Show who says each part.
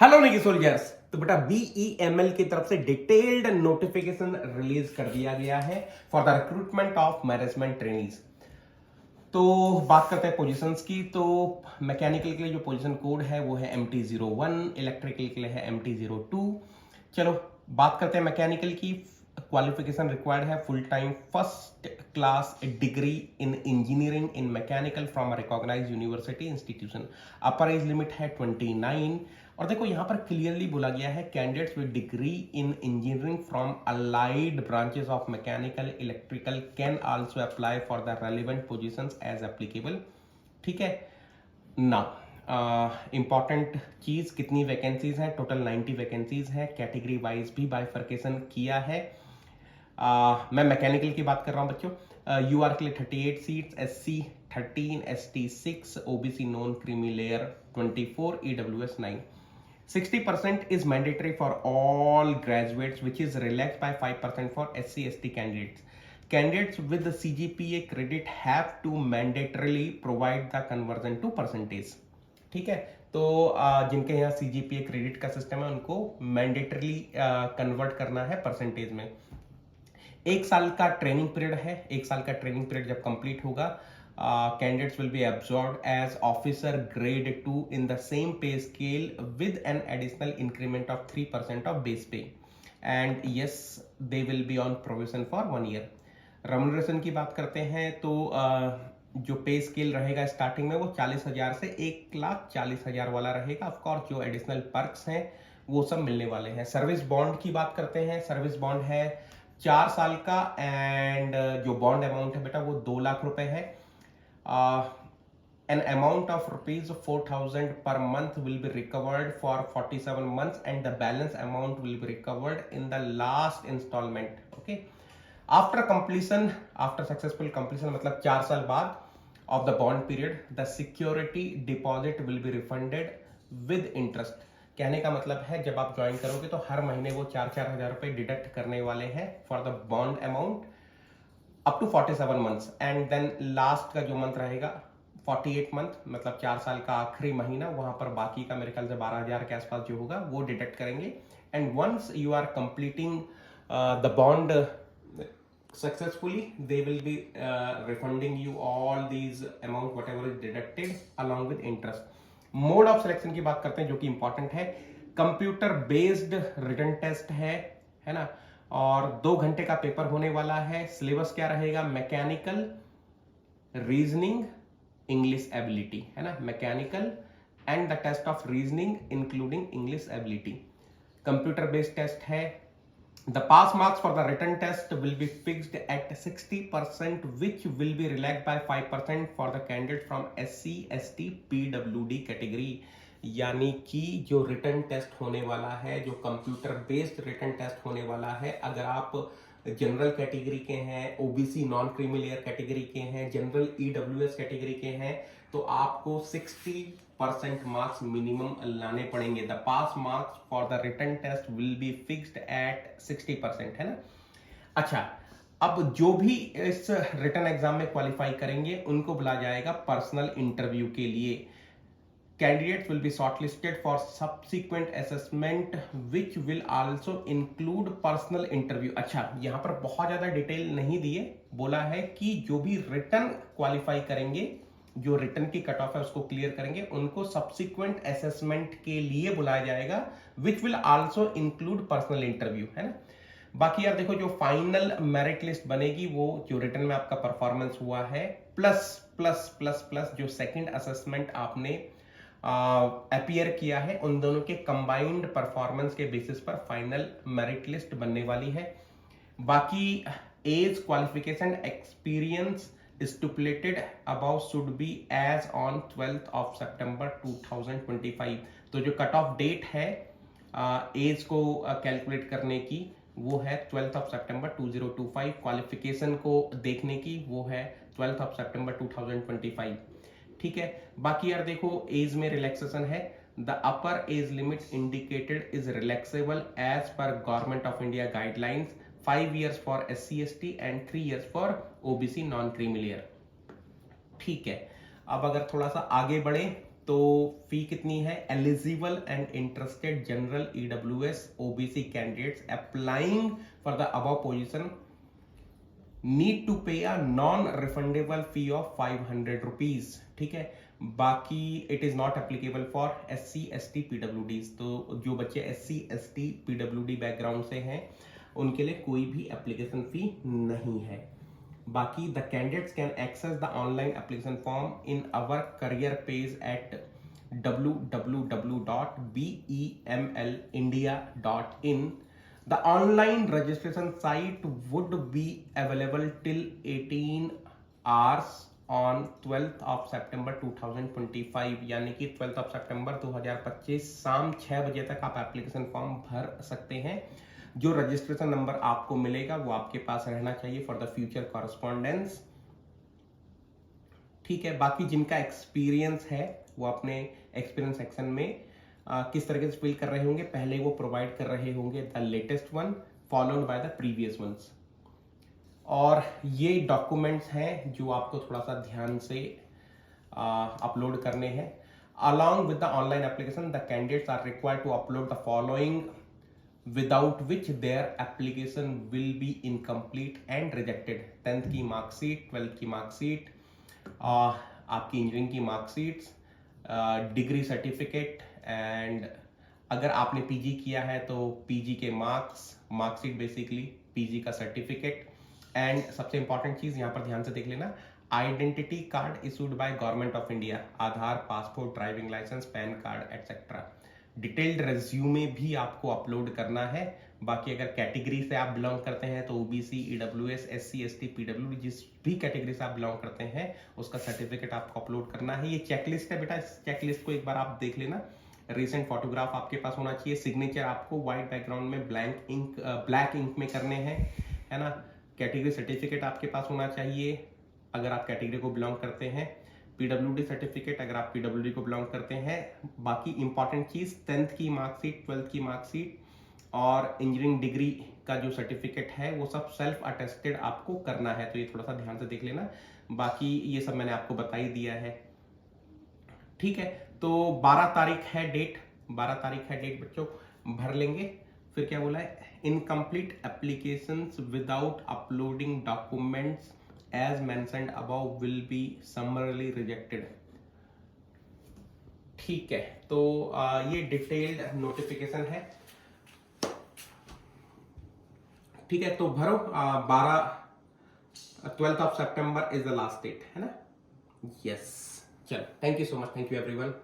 Speaker 1: Hello निकी soldiers. तो बेटा BEML की तरफ से डिटेल्ड नोटिफिकेशन रिलीज कर दिया गया है for the recruitment of management trainees. तो बात करते हैं पोजीशंस की। तो मैकेनिकल के लिए जो पोजीशन कोड है वो है MT01, इलेक्ट्रिकल के लिए है MT02। चलो बात करते हैं मैकेनिकल की। क्वालिफिकेशन रिक्वायर्ड है full time first class degree in engineering in mechanical from a recognised university institution. Upper age limit है 29। और देखो यहाँ पर क्लियरली बोला गया है candidates with degree in engineering from allied branches of mechanical electrical can also apply for the relevant positions as applicable. ठीक है ना। इंपॉर्टेंट चीज, कितनी वैकेंसीज हैं? टोटल 90 वैकेंसीज हैं। कैटेगरी वाइज भी बाइफर्केशन किया है। मैं मैकेनिकल की बात कर रहा हूं बच्चों। यूआर के लिए 38 seats, SC 13, ST 6, OBC non creamy layer 24, EWS 9। 60% is mandatory for all graduates, which is relaxed by 5% for SC ST candidates. Candidates with the CGPA credit have to mandatorily provide the conversion to percentage. ठीक है, तो जिनके यहाँ CGPA credit का system है उनको mandatorily convert करना है परसेंटेज में। एक साल का ट्रेनिंग पीरियड है। एक साल का ट्रेनिंग पीरियड जब कंप्लीट होगा, candidates will be absorbed as officer grade 2 in the same pay scale with an additional increment of 3% of base pay, and yes they will be on probation for 1 year. remuneration की बात करते हैं तो जो पे scale रहेगा starting में वो 40,000 से 1,40,000 वाला रहेगा। ऑफ कोर्स जो एडिशनल पर्क्स हैं वो सब मिलने वाले हैं। सर्विस बॉन्ड की बात करते हैं। सर्विस बॉन्ड है 4 साल का, एंड जो बॉन्ड अमाउंट है बेटा वो 2 लाख रुपए है। An amount of rupees 4,000 per month will be recovered for 47 months and the balance amount will be recovered in the last installment. Okay, after completion, after successful completion मतलब 4 साल बाद of the bond period, the security deposit will be refunded with interest. कहने का मतलब है जब आप join करोगे तो हर महीने वो 4-4 हजार रुपए डिडक्ट करने वाले हैं for the bond amount up to 47 months, and then last का जो मंथ रहेगा 48 मंथ, मतलब 4 साल का आखिरी महीना, वहां पर बाकी का मेरे ख्याल से 12,000 के आसपास जो होगा वो डिडक्ट करेंगे। And once you are completing the bond successfully, they will be refunding you all these amount whatever is deducted along with interest. Mode of selection की बात करते हैं जो कि इंपॉर्टेंट है। कंप्यूटर बेस्ड रिटन टेस्ट है ना, और 2 घंटे का पेपर होने वाला है। सिलेबस क्या रहेगा? मैकेनिकल, रीजनिंग, इंग्लिश एबिलिटी, है ना। Mechanical and the test of reasoning including English ability. Computer based test है। The pass marks for the written test will be fixed at 60%, which will be relaxed by 5% for the candidate from SC, ST, PWD category. यानी कि जो written test होने वाला है, जो computer based written test होने वाला है, अगर आप जनरल कैटेगरी के हैं, OBC non creamy layer category के हैं, जनरल EWS कैटेगरी के हैं, तो आपको 60% मार्क्स मिनिमम लाने पड़ेंगे। The pass marks for the written test will be fixed at 60%, है ना। अच्छा, अब जो भी इस रिटन एग्जाम में क्वालिफाई करेंगे उनको बुलाया जाएगा पर्सनल इंटरव्यू के लिए। Candidates will be shortlisted for subsequent assessment which will also include personal interview. अच्छा, यहाँ पर बहुत ज्यादा डिटेल नहीं दिए, बोला है कि जो भी रिटन क्वालिफाई करेंगे, जो रिटन की कट ऑफ है उसको क्लियर करेंगे, उनको सब्सिक्वेंट असेसमेंट के लिए बुलाया जाएगा which will also include personal interview, है ना। बाकी यार देखो, जो फाइनल मेरिट लिस्ट बनेगी वो जो रिटन में आपका परफॉर्मेंस हुआ है प्लस प्लस प्लस प्लस जो सेकंड असेसमेंट आपने अपीयर किया है, उन दोनों के कंबाइंड परफॉर्मेंस के बेसिस पर फाइनल मेरिट लिस्ट बनने वाली है। बाकी age, qualification, experience stipulated above should be as on 12th of September 2025। तो जो कट ऑफ डेट है एज को कैलकुलेट करने की वो है 12th of September 2025। क्वालिफिकेशन को देखने की वो है 12th of September 2025। ठीक है। बाकी यार देखो, एज में रिलैक्सेशन है। The upper age limit indicated is relaxable as per government of India guidelines, 5 years for SC ST and 3 years for OBC non creamy layer. ठीक है। अब अगर थोड़ा सा आगे बढ़े तो फी कितनी है? Eligible and interested general EWS OBC candidates applying for the above position need to pay a non refundable fee of 500 rupees. ठीक है, बाकी it is not applicable for SC ST PWDs। तो जो बच्चे SC ST PWD बैकग्राउंड से हैं उनके लिए कोई भी एप्लीकेशन फी नहीं है। बाकी the candidates can access the online application form in our career page at www.bemelindia.in। The online registration site would be available till 18 hours on 12th of September 2025, यानी कि 12th of September 2025 शाम 6 बजे तक आप application form भर सकते हैं। जो रजिस्ट्रेशन नंबर आपको मिलेगा वो आपके पास रहना चाहिए फॉर द फ्यूचर कॉरेस्पॉन्डेंस। ठीक है, बाकी जिनका एक्सपीरियंस है वो अपने एक्सपीरियंस सेक्शन में किस तरीके से फिल कर रहे होंगे, पहले वो प्रोवाइड कर रहे होंगे the latest one followed by the previous ones. और ये डॉक्यूमेंट्स हैं जो आपको थोड़ा सा ध्यान से अपलोड करने हैं। Along with the online application the candidates are required to upload the following without which their application will be incomplete and rejected। 10th की मार्कशीट, 12th की मार्कशीट, आपकी इंजीनियरिंग की मार्कशीट्स, डिग्री सर्टिफिकेट, एंड अगर आपने PG किया है तो PG के मार्कशीट बेसिकली पीजी का सर्टिफिकेट, एंड सबसे इंपॉर्टेंट चीज यहाँ पर ध्यान से देख लेना, identity card issued by government of India, Aadhaar, passport, driving licence, PAN card etcetera. Detailed resume भी आपको अपलोड करना है। बाकी अगर कैटेगरी से आप बिलोंग करते हैं तो OBC, EWS, SC ST PWD जिस भी कैटेगरी से आप बिलोंग करते हैं उसका सर्टिफिकेट आपको अपलोड करना है। ये चेकलिस्ट है बेटा, इस चेकलिस्ट को एक बार आप देख लेना। रिसेंट फोटोग्राफ आपके पास होना चाहिए। सिग्नेचर आपको व्हाइट बैकग्राउंड में ब्लैक इंक में करने हैं, है ना। कैटेगरी सर्टिफिकेट आपके पास होना चाहिए अगर आप कैटेगरी को बिलोंग करते हैं। PWD सर्टिफिकेट अगर आप PWD को बिलोंग करते हैं। बाकी इंपॉर्टेंट चीज 10th की मार्कशीट, 12th की मार्कशीट और इंजीनियरिंग डिग्री का जो सर्टिफिकेट है वो सब सेल्फ अटेस्टेड आपको करना है, तो ये थोड़ा सा ध्यान से देख लेना। बाकी ये सब मैंने आपको बता ही दिया है। ठीक है, तो 12 तारीख है डेट, 12 तारीख है डेट बच्चों, भर लेंगे। फिर क्या बोला है, incomplete applications without uploading documents as mentioned above will be summarily rejected। ठीक है, तो ये डिटेल्ड नोटिफिकेशन है। ठीक है, तो भरो। 12th of September is the last date, है ना। यस, चलो, thank you so much, thank you everyone.